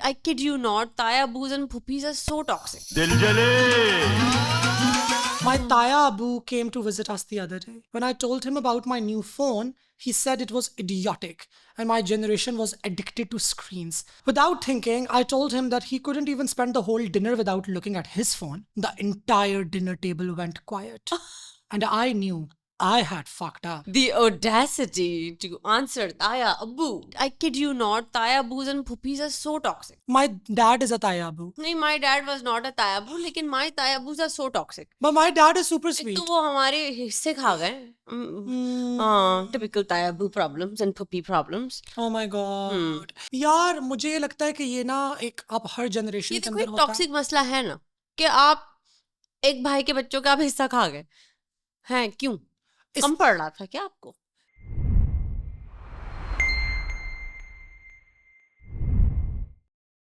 I kid you not, Tayabus and Puppies are so toxic. दिल जले My Taya Abu came to visit us the other day. When I told him about my new phone, he said it was idiotic and my generation was addicted to screens. Without thinking, I told him that he couldn't even spend the whole dinner without looking at his phone. The entire dinner table went quiet. And I knew I had fucked up. The audacity to answer Taya Abu. I kid you not, Tayabus and Puppies are so toxic. My dad is a Taya Abu. नहीं, my dad was not a Tayabu, लेकिन my Tayabus are so toxic. But my dad is super एक sweet. तो वो हमारे हिस्से खा गए. Typical Tayabu problems and Puppy problems. Oh my god. यार मुझे ये लगता है कि ये ना एक अब हर जनरेशन ये के देखो अंदर एक होता है. टॉक्सिक मसला है ना कि आप एक भाई के बच्चों का आप हिस्सा खा गए हैं. क्यों? कम पड़ रहा था क्या आपको?